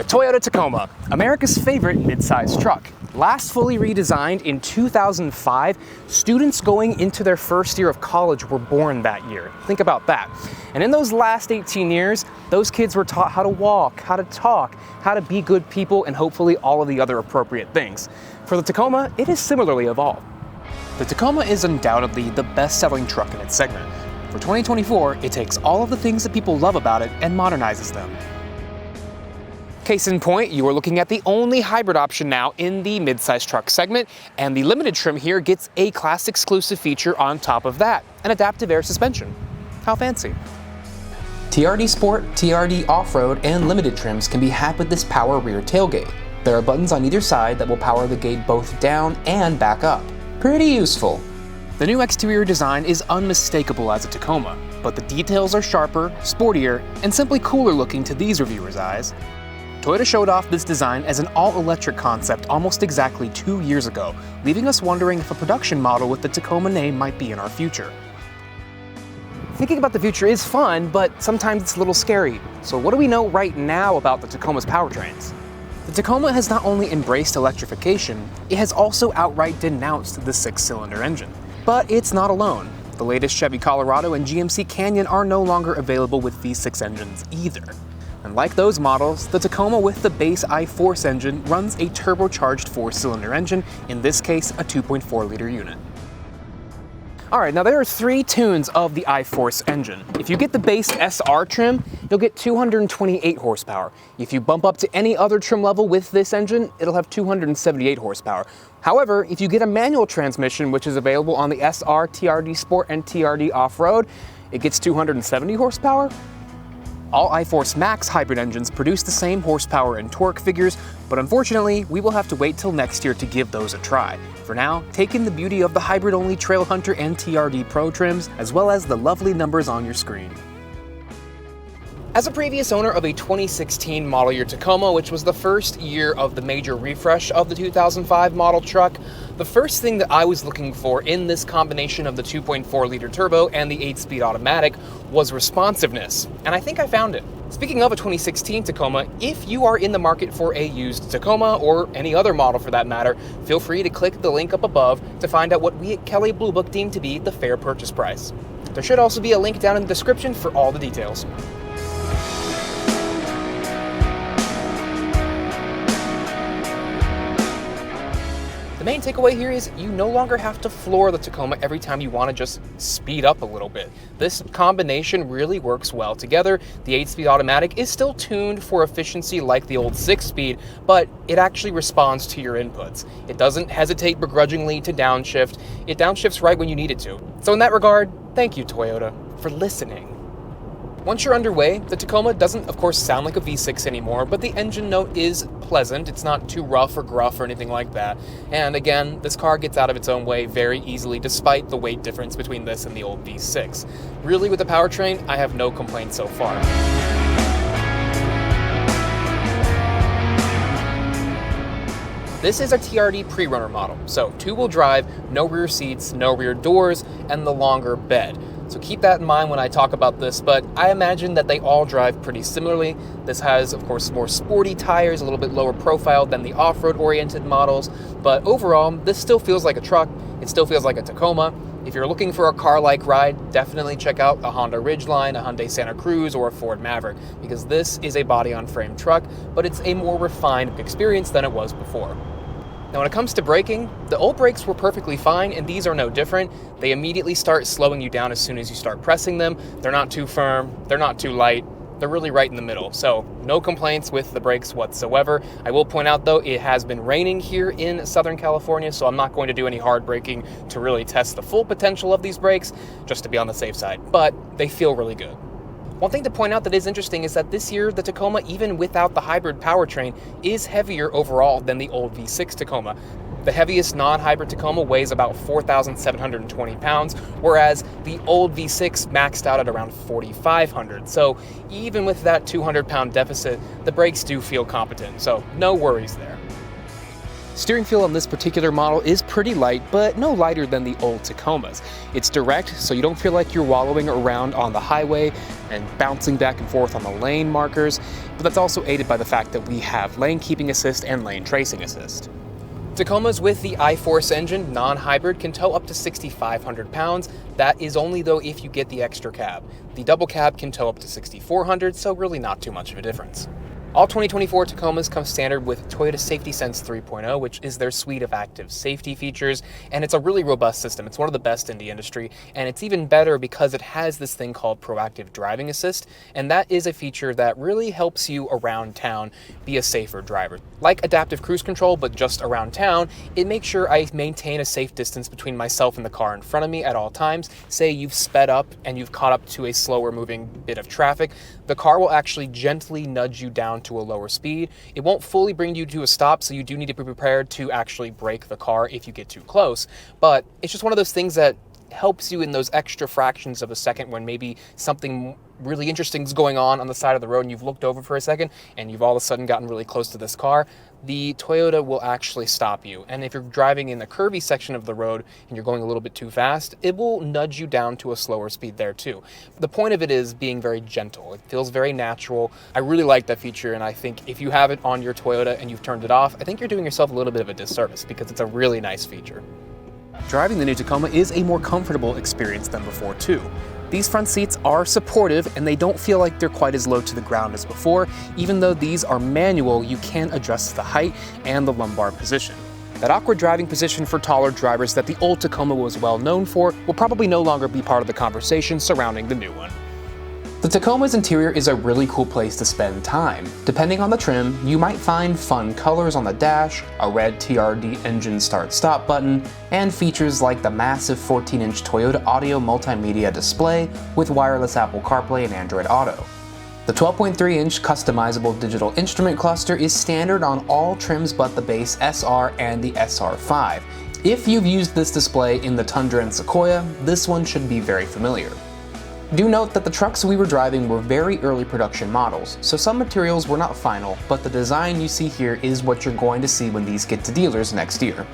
The Toyota Tacoma, America's favorite midsize truck. Last fully redesigned in 2005, students going into their first year of college were born that year. Think about that. And in those last 18 years, those kids were taught how to walk, how to talk, how to be good people, and hopefully all of the other appropriate things. For the Tacoma, it is similarly evolved. The Tacoma is undoubtedly the best-selling truck in its segment. For 2024, it takes all of the things that people love about it and modernizes them. Case in point, you are looking at the only hybrid option now in the midsize truck segment, and the limited trim here gets a class exclusive feature on top of that, an adaptive air suspension. How fancy. TRD Sport, TRD Off-Road, and limited trims can be had with this power rear tailgate. There are buttons on either side that will power the gate both down and back up. Pretty useful. The new exterior design is unmistakable as a Tacoma, but the details are sharper, sportier, and simply cooler looking to these reviewers' eyes. Toyota showed off this design as an all-electric concept almost exactly 2 years ago, leaving us wondering if a production model with the Tacoma name might be in our future. Thinking about the future is fun, but sometimes it's a little scary. So what do we know right now about the Tacoma's powertrains? The Tacoma has not only embraced electrification, it has also outright denounced the 6-cylinder engine. But it's not alone. The latest Chevy Colorado and GMC Canyon are no longer available with V6 engines either. And like those models, the Tacoma with the base iForce engine runs a turbocharged 4-cylinder engine, in this case a 2.4-liter unit. Alright, now there are 3 tunes of the iForce engine. If you get the base SR trim, you'll get 228 horsepower. If you bump up to any other trim level with this engine, it'll have 278 horsepower. However, if you get a manual transmission, which is available on the SR, TRD Sport, and TRD Off-Road, it gets 270 horsepower. All iForce Max hybrid engines produce the same horsepower and torque figures, but unfortunately, we will have to wait till next year to give those a try. For now, take in the beauty of the hybrid-only Trailhunter and TRD Pro trims, as well as the lovely numbers on your screen. As a previous owner of a 2016 model year Tacoma, which was the first year of the major refresh of the 2005 model truck, the first thing that I was looking for in this combination of the 2.4-liter turbo and the 8-speed automatic was responsiveness, and I think I found it. Speaking of a 2016 Tacoma, if you are in the market for a used Tacoma, or any other model for that matter, feel free to click the link up above to find out what we at Kelley Blue Book deem to be the fair purchase price. There should also be a link down in the description for all the details. The main takeaway here is you no longer have to floor the Tacoma every time you want to just speed up a little bit. This combination really works well together. The 8-speed automatic is still tuned for efficiency like the old 6-speed, but it actually responds to your inputs. It doesn't hesitate begrudgingly to downshift. It downshifts right when you need it to. So in that regard, thank you, Toyota, for listening. Once you're underway, the Tacoma doesn't, of course, sound like a V6 anymore, but the engine note is pleasant. It's not too rough or gruff or anything like that. And again, this car gets out of its own way very easily, despite the weight difference between this and the old V6. Really, with the powertrain, I have no complaints so far. This is a TRD pre-runner model, so 2-wheel drive, no rear seats, no rear doors, and the longer bed. So keep that in mind when I talk about this, but I imagine that they all drive pretty similarly. This has, of course, more sporty tires, a little bit lower profile than the off-road oriented models, but overall, this still feels like a truck. It still feels like a Tacoma. If you're looking for a car-like ride, definitely check out a Honda Ridgeline, a Hyundai Santa Cruz, or a Ford Maverick, because this is a body-on-frame truck, but it's a more refined experience than it was before. Now when it comes to braking, the old brakes were perfectly fine, and these are no different. They immediately start slowing you down as soon as you start pressing them. They're not too firm, they're not too light, they're really right in the middle. So no complaints with the brakes whatsoever. I will point out though, it has been raining here in Southern California, so I'm not going to do any hard braking to really test the full potential of these brakes, just to be on the safe side, but they feel really good. One thing to point out that is interesting is that this year, the Tacoma, even without the hybrid powertrain, is heavier overall than the old V6 Tacoma. The heaviest non-hybrid Tacoma weighs about 4,720 pounds, whereas the old V6 maxed out at around 4,500. So even with that 200-pound deficit, the brakes do feel competent, so no worries there. Steering feel on this particular model is pretty light, but no lighter than the old Tacomas. It's direct, so you don't feel like you're wallowing around on the highway and bouncing back and forth on the lane markers, but that's also aided by the fact that we have lane keeping assist and lane tracing assist. Tacomas with the iForce engine, non-hybrid, can tow up to 6,500 pounds. That is only though if you get the extra cab. The double cab can tow up to 6,400, so really not too much of a difference. All 2024 Tacomas come standard with Toyota Safety Sense 3.0, which is their suite of active safety features, and it's a really robust system. It's one of the best in the industry, and it's even better because it has this thing called proactive driving assist, and that is a feature that really helps you around town be a safer driver. Like adaptive cruise control, but just around town, it makes sure I maintain a safe distance between myself and the car in front of me at all times. Say you've sped up and you've caught up to a slower moving bit of traffic, the car will actually gently nudge you down to a lower speed. It won't fully bring you to a stop, so you do need to be prepared to actually brake the car if you get too close. But it's just one of those things that helps you in those extra fractions of a second when maybe something really interesting is going on the side of the road and you've looked over for a second and you've all of a sudden gotten really close to this car. The Toyota will actually stop you. And if you're driving in the curvy section of the road and you're going a little bit too fast, it will nudge you down to a slower speed there too. The point of it is being very gentle. It feels very natural. I really like that feature, and I think if you have it on your Toyota and you've turned it off, I think you're doing yourself a little bit of a disservice because it's a really nice feature. Driving the new Tacoma is a more comfortable experience than before too. These front seats are supportive and they don't feel like they're quite as low to the ground as before. Even though these are manual, you can adjust the height and the lumbar position. That awkward driving position for taller drivers that the old Tacoma was well known for will probably no longer be part of the conversation surrounding the new one. The Tacoma's interior is a really cool place to spend time. Depending on the trim, you might find fun colors on the dash, a red TRD engine start-stop button, and features like the massive 14-inch Toyota Audio multimedia display with wireless Apple CarPlay and Android Auto. The 12.3-inch customizable digital instrument cluster is standard on all trims but the base SR and the SR5. If you've used this display in the Tundra and Sequoia, this one should be very familiar. Do note that the trucks we were driving were very early production models, so some materials were not final, but the design you see here is what you're going to see when these get to dealers next year.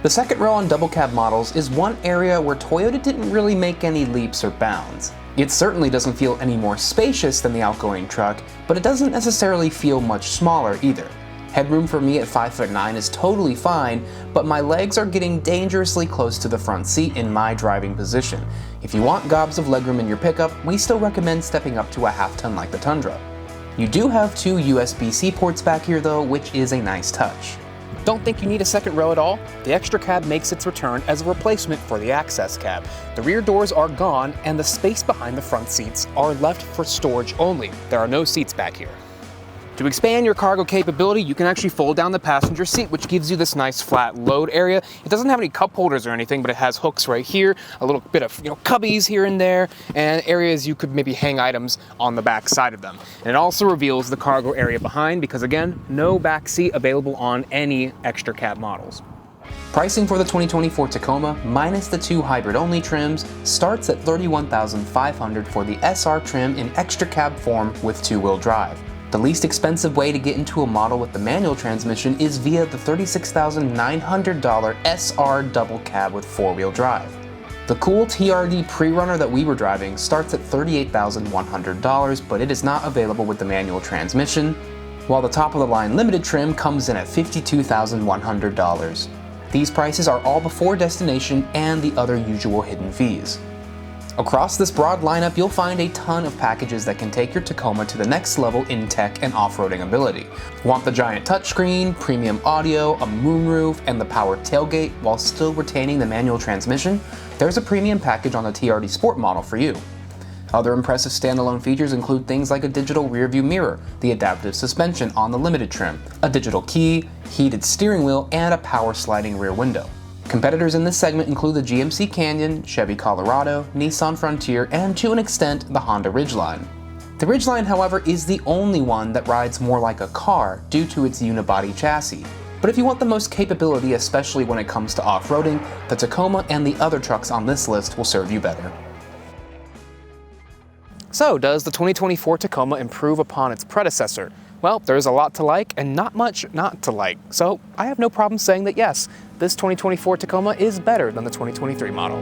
The second row on double cab models is one area where Toyota didn't really make any leaps or bounds. It certainly doesn't feel any more spacious than the outgoing truck, but it doesn't necessarily feel much smaller either. Headroom for me at 5'9" is totally fine, but my legs are getting dangerously close to the front seat in my driving position. If you want gobs of legroom in your pickup, we still recommend stepping up to a half-ton like the Tundra. You do have two USB-C ports back here though, which is a nice touch. Don't think you need a second row at all? The extra cab makes its return as a replacement for the access cab. The rear doors are gone and the space behind the front seats are left for storage only. There are no seats back here. To expand your cargo capability, you can actually fold down the passenger seat, which gives you this nice flat load area. It doesn't have any cup holders or anything, but it has hooks right here, a little bit of cubbies here and there, and areas you could maybe hang items on the back side of them. And it also reveals the cargo area behind because, again, no back seat available on any extra cab models. Pricing for the 2024 Tacoma, minus the two hybrid-only trims, starts at $31,500 for the SR trim in extra cab form with two-wheel drive. The least expensive way to get into a model with the manual transmission is via the $36,900 SR double cab with four-wheel drive. The cool TRD pre-runner that we were driving starts at $38,100, but it is not available with the manual transmission, while the top-of-the-line limited trim comes in at $52,100. These prices are all before destination and the other usual hidden fees. Across this broad lineup, you'll find a ton of packages that can take your Tacoma to the next level in tech and off-roading ability. Want the giant touchscreen, premium audio, a moonroof, and the powered tailgate while still retaining the manual transmission? There's a premium package on the TRD Sport model for you. Other impressive standalone features include things like a digital rearview mirror, the adaptive suspension on the limited trim, a digital key, heated steering wheel, and a power sliding rear window. Competitors in this segment include the GMC Canyon, Chevy Colorado, Nissan Frontier, and to an extent, the Honda Ridgeline. The Ridgeline, however, is the only one that rides more like a car due to its unibody chassis. But if you want the most capability, especially when it comes to off-roading, the Tacoma and the other trucks on this list will serve you better. So, does the 2024 Tacoma improve upon its predecessor? Well, there's a lot to like and not much not to like. So I have no problem saying that yes, this 2024 Tacoma is better than the 2023 model.